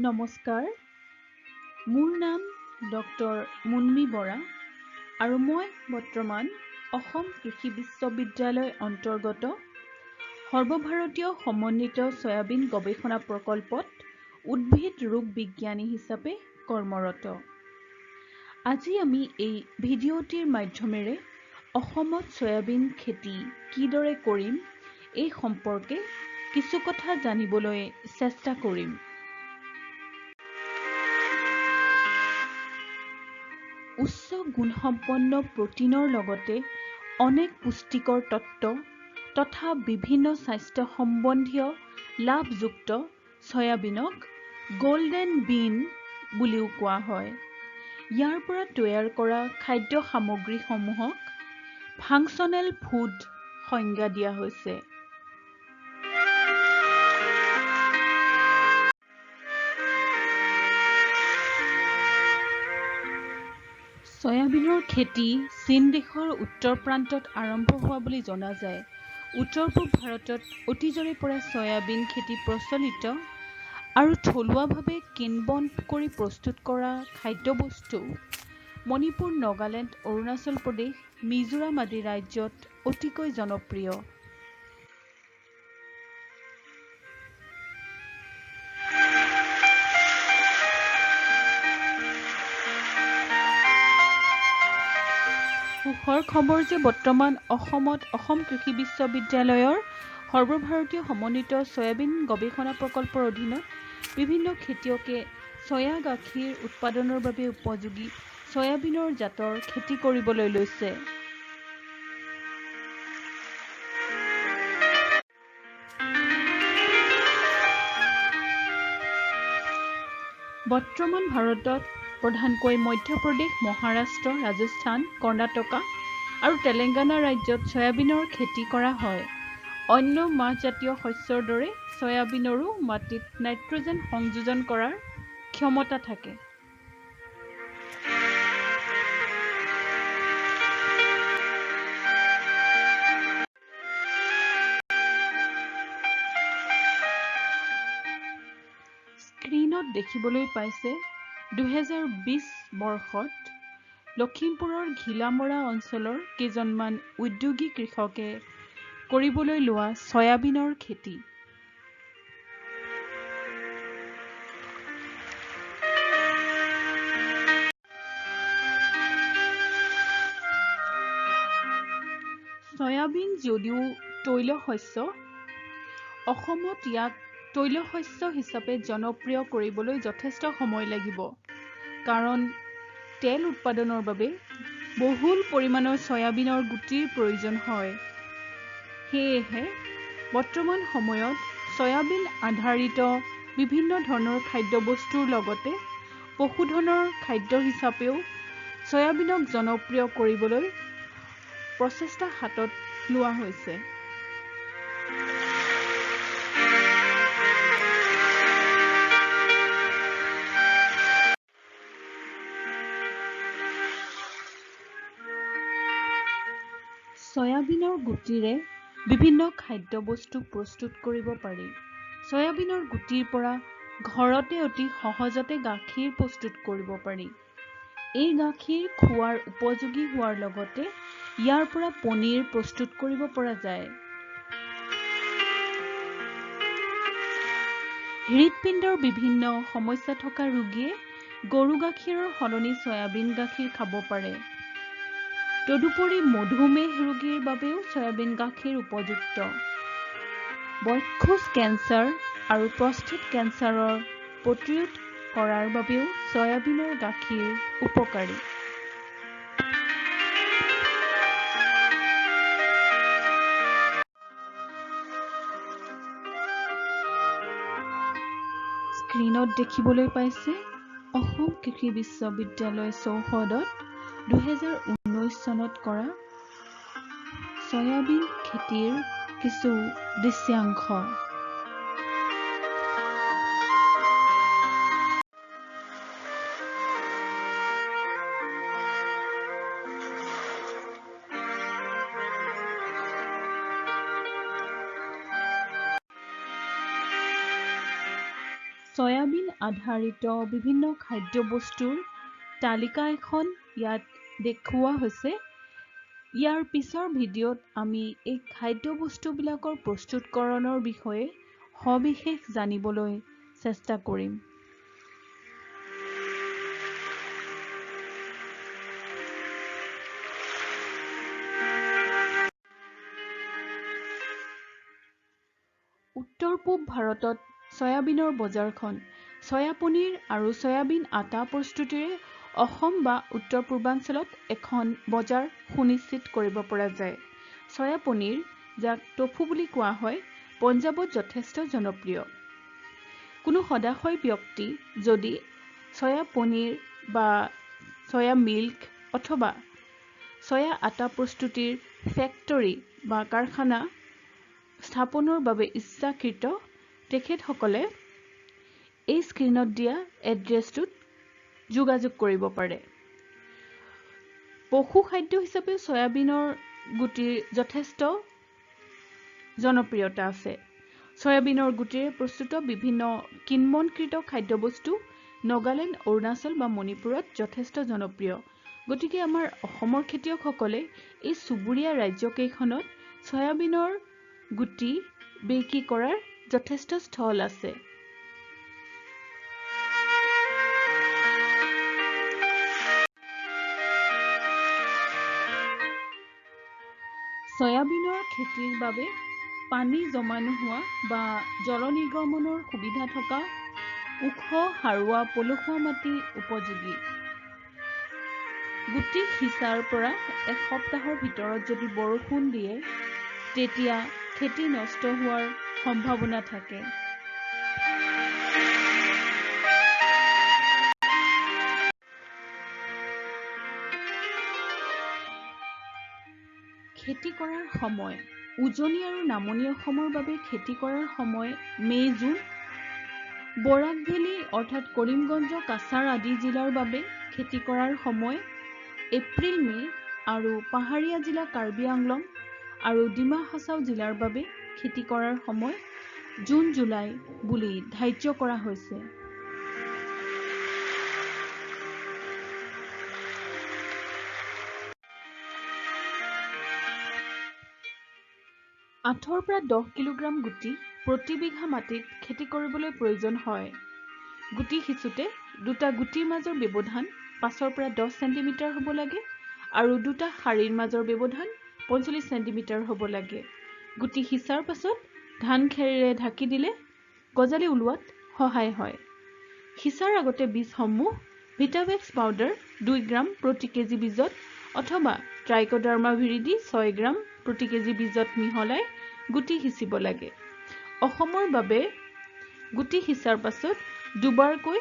নমস্কাৰ, মোৰ নাম ডক্টৰ মুন্মী বৰা আৰু মই বৰ্তমান অসম কৃষি বিশ্ববিদ্যালয় অন্তৰ্গত সৰ্বভাৰতীয় সমন্বিত সয়াবিন গৱেষণা প্ৰকল্পত উদ্ভিদ ৰোগ বিজ্ঞানী হিচাপে কৰ্মৰত। আজি আমি এই ভিডিঅ'টিৰ মাধ্যমেৰে অসমত সয়াবিন খেতি কিদৰে কৰিম এই সম্পৰ্কে কিছু কথা জানিবলৈ চেষ্টা কৰিম। উচ্চ গুণসম্পন্ন প্ৰটিনৰ লগতে অনেক পুষ্টিকৰ তত্ত্ব তথা বিভিন্ন স্বাস্থ্য সম্বন্ধীয় লাভযুক্ত সয়াবিনক গোল্ডেন বিন বুলিও কোৱা হয়। ইয়াৰ পৰা তৈয়াৰ কৰা খাদ্য সামগ্ৰীসমূহক ফাংচনেল ফুড সংজ্ঞা দিয়া হৈছে। সয়াবিনৰ খেতি চীন দেশৰ উত্তৰ প্ৰান্তত আৰম্ভ হোৱা বুলি জনা যায়। উত্তৰ পূব ভাৰতত অতীজৰে পৰা সয়াবিন খেতি প্ৰচলিত আৰু থলুৱাভাৱে কিনবন কৰি প্ৰস্তুত কৰা খাদ্যবস্তু মণিপুৰ, নাগালেণ্ড, অৰুণাচল প্ৰদেশ, মিজোৰাম আদি ৰাজ্যত অতিকৈ জনপ্ৰিয়। সুখৰ খবৰ যে বৰ্তমান অসমত অসম কৃষি বিশ্ববিদ্যালয়ৰ সৰ্বভাৰতীয় সমন্বিত সয়াবিন গৱেষণা প্ৰকল্পৰ অধীনত বিভিন্ন খেতিয়কে সয়া গাখীৰ উৎপাদনৰ বাবে উপযোগী সয়াবিনৰ জাতৰ খেতি কৰিবলৈ লৈছে। বৰ্তমান ভাৰতত প্ৰধানকৈ মধ্যপ্ৰদেশ, মহাৰাষ্ট্ৰ, ৰাজস্থান, কৰ্ণাটকা আৰু তেলেংগানা ৰাজ্যত সয়াবিনৰ খেতি কৰা হয়। অন্য মাহজাতীয় শস্যৰ দৰে সয়াবিনৰো মাটিত নাইট্ৰজেন সংযোজন কৰাৰ ক্ষমতা থাকে। স্ক্ৰীনত দেখিবলৈ পাইছে 2020 বৰ্ষত লখিমপুৰৰ ঘিলামৰা অঞ্চলৰ কেইজনমান উদ্যোগী কৃষকে কৰিবলৈ লোৱা সয়াবিনৰ খেতি। সয়াবিন যদিও তৈলশস্য, অসমত ইয়াক তৈলশস্য হিচাপে জনপ্ৰিয় কৰিবলৈ যথেষ্ট সময় লাগিব, কাৰণ তেল উৎপাদনৰ বাবে বহুল পৰিমাণৰ সয়াবিনৰ গুটিৰ প্ৰয়োজন হয়। সেয়েহে বৰ্তমান সময়ত সয়াবিন আধাৰিত বিভিন্ন ধৰণৰ খাদ্যবস্তুৰ লগতে পশুধনৰ খাদ্য হিচাপেও সয়াবিনক জনপ্ৰিয় কৰিবলৈ প্ৰচেষ্টা হাতত লোৱা হৈছে। সয়াবিনৰ গুটিৰে বিভিন্ন খাদ্যবস্তু প্ৰস্তুত কৰিব পাৰি। সয়াবিনৰ গুটিৰ পৰা ঘৰতে অতি সহজতে গাখীৰ প্ৰস্তুত কৰিব পাৰি। এই গাখীৰ খোৱাৰ উপযোগী হোৱাৰ লগতে ইয়াৰ পৰা পনীৰ প্ৰস্তুত কৰিব পৰা যায়। হৃদপিণ্ডৰ বিভিন্ন সমস্যা থকা ৰোগীয়ে গৰু গাখীৰৰ সলনি সয়াবিন গাখীৰ খাব পাৰে। তদুপৰি মধুমেহ ৰোগীৰ বাবেও সয়াবিন গাখীৰ উপযুক্ত। বক্ষুজ কেঞ্চাৰ আৰু প্ৰস্টেট কেঞ্চাৰৰ প্ৰতিৰোধ কৰাৰ বাবেও সয়াবিনৰ গাখীৰ উপকাৰী। স্ক্ৰীনত দেখিবলৈ পাইছে অসম কৃষি বিশ্ববিদ্যালয় চৌহদত 2019 চনত কৰা সয়াবিন খেতিৰ কিছু দৃশ্যাংশ। সয়াবিন আধাৰিত বিভিন্ন খাদ্যবস্তুৰ তালিকা এখন ইয়াত দেখুওৱা হৈছে। ইয়াৰ পিছৰ ভিডিঅ'ত আমি এই খাদ্যবস্তুবিলাকৰ প্ৰস্তুতকৰণৰ বিষয়ে সবিশেষ জানিবলৈ চেষ্টা কৰিম। উত্তৰ-পূব ভাৰতত সয়াবিনৰ বজাৰখন সয়া পনীৰ আৰু সয়াবিন আটা প্ৰস্তুতিৰে অসম বা উত্তৰ পূৰ্বাঞ্চলত এখন বজাৰ সুনিশ্চিত কৰিব পৰা যায়। সয়া পনীৰ, যাক টফু বুলি কোৱা হয়, পঞ্জাৱত যথেষ্ট জনপ্ৰিয়। কোনো সদাশয় ব্যক্তি যদি সয়া পনীৰ বা সয়া মিল্ক অথবা সয়া আটা প্ৰস্তুতিৰ ফেক্টৰী বা কাৰখানা স্থাপনৰ বাবে ইচ্ছাকৃত, তেখেতসকলে এই স্ক্ৰীনত দিয়া এড্ৰেছটোত যোগাযোগ কৰিব পাৰে। পশু খাদ্য হিচাপে সয়াবিনৰ গুটিৰ যথেষ্ট জনপ্ৰিয়তা আছে। সয়াবিনৰ গুটিৰে প্ৰস্তুত বিভিন্ন কিণ্বনকৃত খাদ্যবস্তু নাগালেণ্ড, অৰুণাচল বা মণিপুৰত যথেষ্ট জনপ্ৰিয়। গতিকে আমাৰ অসমৰ খেতিয়কসকলে এই চুবুৰীয়া ৰাজ্যকেইখনত সয়াবিনৰ গুটি বিক্ৰী কৰাৰ যথেষ্ট স্থল আছে। সয়াবিনৰ খেতিৰ বাবে পানী জমা নোহোৱা বা জল নিৰ্গমনৰ সুবিধা থকা ওখ, সাৰুৱা, পলসুৱা মাটি উপযোগী। গুটি সিঁচাৰ পৰা এসপ্তাহৰ ভিতৰত যদি বৰষুণ দিয়ে, তেতিয়া খেতি নষ্ট হোৱাৰ সম্ভাৱনা থাকে। খেতি কৰাৰ সময় উজনি আৰু নামনি অসমৰ বাবে খেতি কৰাৰ সময় মে' জুন। বৰাক ভেলী অৰ্থাৎ কৰিমগঞ্জ, কাছাৰ আদি জিলাৰ বাবে খেতি কৰাৰ সময় এপ্ৰিল মে' আৰু পাহাৰীয়া জিলা কাৰ্বি আংলং আৰু ডিমা হাছাও জিলাৰ বাবে খেতি কৰাৰ সময় জুন জুলাই বুলি ধাৰ্য কৰা হৈছে। আঠৰ পৰা 10 কিলোগ্ৰাম গুটি প্ৰতি বিঘা মাটিত খেতি কৰিবলৈ প্ৰয়োজন হয়। গুটি সিঁচোতে দুটা গুটিৰ মাজৰ ব্যৱধান 5 পৰা 10 চেণ্টিমিটাৰ হ'ব লাগে আৰু দুটা শাৰীৰ মাজৰ ব্যৱধান 45 চেণ্টিমিটাৰ হ'ব লাগে। গুটি সিঁচাৰ পাছত ধান খেৰেৰে ঢাকি দিলে গজালি ওলোৱাত সহায় হয়। সিঁচাৰ আগতে বীজসমূহ ভিটাভেক্স পাউডাৰ 2 গ্ৰাম প্ৰতি কেজি বীজত অথবা ট্ৰাইকোডাৰ্মা ভিৰিডি 6 গ্ৰাম প্ৰতি কেজি বীজত মিহলাই গুটি সিঁচিব লাগে। অসমৰ বাবে গুটি সিঁচাৰ পাছত দুবাৰকৈ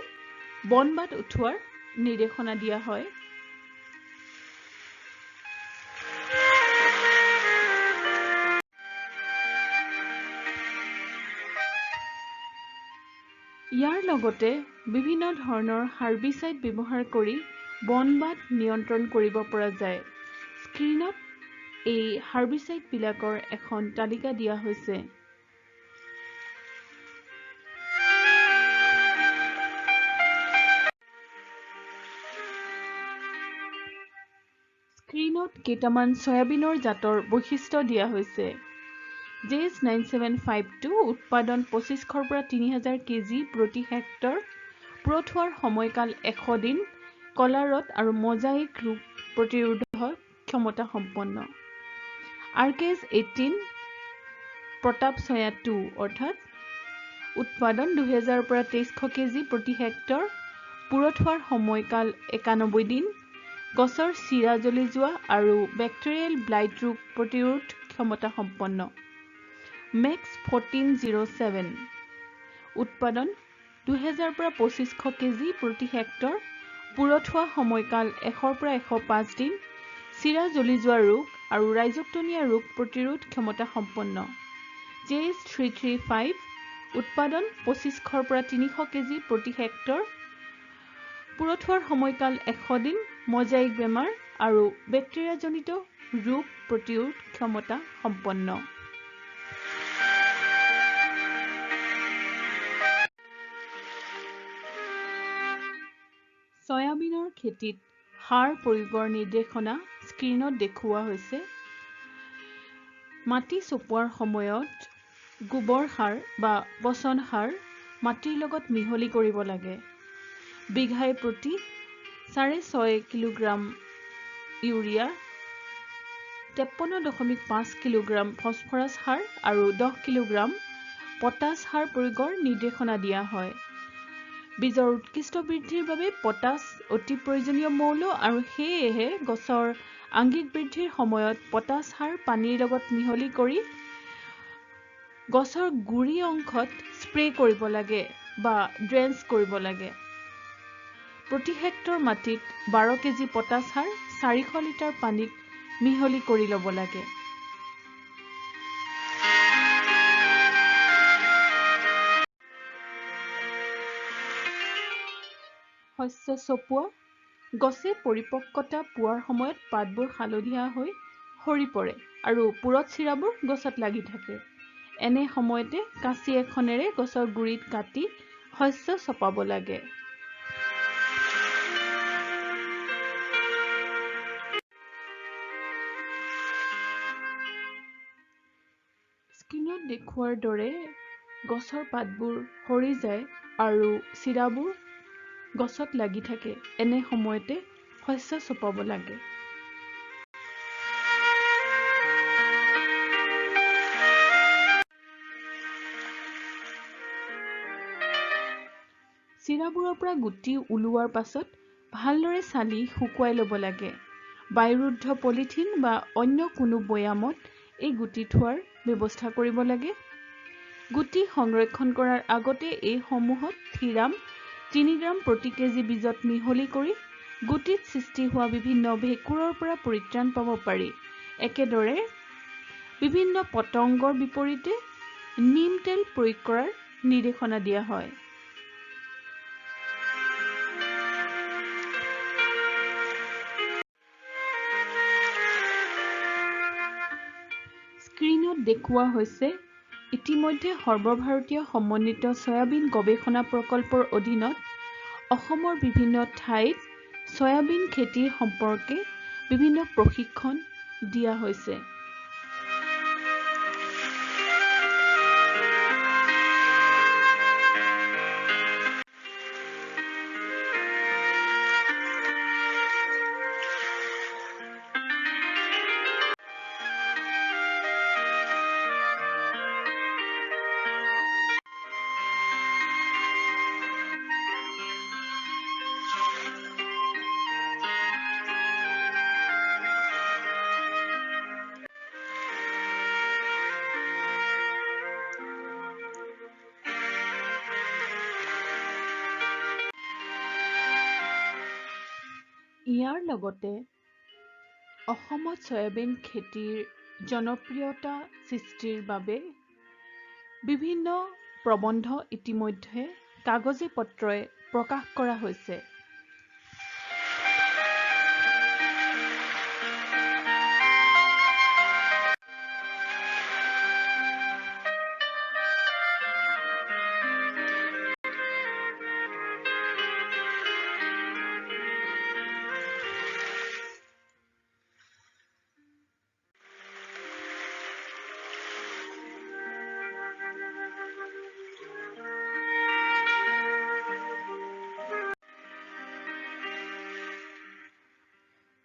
বনবাত উঠোৱাৰ নিৰ্দেশনা দিয়া হয়। ইয়াৰ লগতে বিভিন্ন ধৰণৰ হাৰ্বিচাইড ব্যৱহাৰ কৰি বনবাত নিয়ন্ত্ৰণ কৰিব পৰা যায়। স্ক্ৰীনত এই হাৰ্বিচাইডবিলাকৰ এখন তালিকা দিয়া হৈছে। স্ক্ৰীনত কেইটামান সয়াবিনৰ জাতৰ বৈশিষ্ট্য দিয়া হৈছে। JS9752 উৎপাদন 2500 পৰা 3000 কেজি প্ৰতি হেক্টৰ, পুৰঠ হোৱাৰ সময়কাল 100 দিন, কলাৰত আৰু মজাইক ৰোগ প্ৰতিৰোধক ক্ষমতা সম্পন্ন। RKS 18 প্ৰতাপ সয়া 2 অৰ্থাৎ উৎপাদন 2000 পৰা 2300 কেজি প্ৰতি হেক্টৰ, পুৰঠ হোৱাৰ সময়কাল 91 দিন, গছৰ চিৰা জ্বলি যোৱা আৰু বেক্টেৰিয়েল ব্লাইট ৰোগ প্ৰতিৰোধ ক্ষমতা সম্পন্ন। মেক্স 1407 উৎপাদন 2000 পৰা 2500 কেজি প্ৰতি হেক্টৰ, পুৰঠ হোৱা সময়কাল 100 পৰা 105 দিন, চিৰা জ্বলি যোৱা ৰোগ আৰু ৰাইজকটনীয়া ৰোগ প্ৰতিৰোধ ক্ষমতা সম্পন্ন। JS335 উৎপাদন 2500 পৰা 300 কেজি প্ৰতি হেক্টৰ, পুৰঠ হোৱাৰ সময়কাল 100 দিন, মজাইক বেমাৰ আৰু বেক্টেৰিয়াজনিত ৰোগ প্ৰতিৰোধ ক্ষমতা সম্পন্ন। সয়াবিনৰ খেতিত সাৰ প্ৰয়োগৰ নিৰ্দেশনা স্ক্ৰীনত দেখুওৱা হৈছে। মাটি চপোৱাৰ সময়ত গোবৰ সাৰ বা পচন সাৰ মাটিৰ লগত মিহলি কৰিব লাগে। বিঘাই প্ৰতি 6.5 কিলোগ্ৰাম ইউৰিয়া, 53.5 কিলোগ্ৰাম ফছফৰাছ সাৰ আৰু 10 কিলোগ্ৰাম পটাছ সাৰ প্ৰয়োগৰ নিৰ্দেশনা দিয়া হয়। বীজৰ উৎকৃষ্ট বৃদ্ধিৰ বাবে পটাছ অতি প্ৰয়োজনীয় মৌল আৰু সেয়েহে গছৰ আংগিক বৃদ্ধিৰ সময়ত পটাছ সাৰ পানীৰ লগত মিহলি কৰি গছৰ গুৰি অংশত স্প্ৰে কৰিব লাগে বা ড্ৰেঞ্চ কৰিব লাগে। প্ৰতি হেক্টৰ মাটিত 12 কেজি পটাছ সাৰ 400 লিটাৰ পানীত মিহলি কৰি ল'ব লাগে। শস্য চপোৱা। গছে পৰিপক্কতা পোৱাৰ সময়ত পাতবোৰ হালধীয়া হৈ সৰি পৰে আৰু পুৰঠ চিৰাবোৰ গছত লাগি থাকে। এনে সময়তে কাঁচি এখনেৰে গছৰ গুৰিত কাটি শস্য চপাব লাগে। স্ক্ৰীনত দেখুওৱাৰ দৰে গছৰ পাতবোৰ সৰি যায় আৰু চিৰাবোৰ গছত লাগি থাকে। এনে সময়তে শস্য চপাব লাগে। চিৰাবোৰৰ পৰা গুটি ওলোৱাৰ পাছত ভালদৰে চালি শুকুৱাই ল'ব লাগে। বায়ুৰুদ্ধ পলিথিন বা অন্য কোনো বৈয়ামত এই গুটি থোৱাৰ ব্যৱস্থা কৰিব লাগে। গুটি সংৰক্ষণ কৰাৰ আগতে এইসমূহত থিৰাম 3 গ্ৰাম প্ৰতি কেজি বীজত মিহলি কৰি গুটিত সৃষ্টি হোৱা বিভিন্ন ভেঁকুৰৰ পৰা পৰিত্ৰাণ পাব পাৰি। একেদৰে বিভিন্ন পতংগৰ বিপৰীতে নিম তেল প্ৰয়োগ কৰাৰ নিৰ্দেশনা দিয়া হয়। স্ক্ৰীনত দেখুওৱা হৈছে ইতিমধ্যে সৰ্বভাৰতীয় সমন্বিত সয়াবিন গৱেষণা প্ৰকল্পৰ অধীনত অসমৰ বিভিন্ন ঠাইত সয়াবিন খেতিৰ সম্পৰ্কে বিভিন্ন প্ৰশিক্ষণ দিয়া হৈছে। ইয়াৰ লগতে অসমত সয়াবিন খেতিৰ জনপ্ৰিয়তা সৃষ্টিৰ বাবে বিভিন্ন প্ৰবন্ধ ইতিমধ্যে কাগজে পত্ৰই প্ৰকাশ কৰা হৈছে।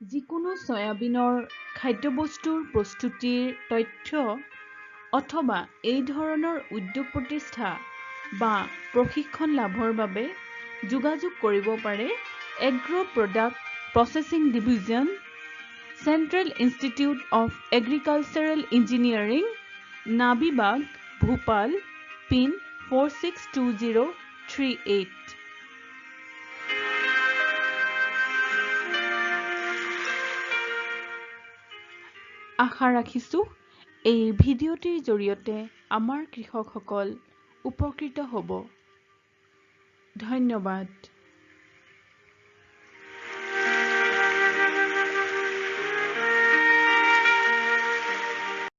যিকোনো সয়াবিনৰ খাদ্যবস্তুৰ প্ৰস্তুতিৰ তথ্য অথবা এই ধৰণৰ উদ্যোগ প্ৰতিষ্ঠা বা প্ৰশিক্ষণ লাভৰ বাবে যোগাযোগ কৰিব পাৰে agro product processing division, central institute of agricultural engineering, Nabibagh, Bhopal, pin 462038। আশা ৰাখিছোঁ এই ভিডিঅ'টিৰ জৰিয়তে আমাৰ কৃষকসকল উপকৃত হ'ব। ধন্যবাদ।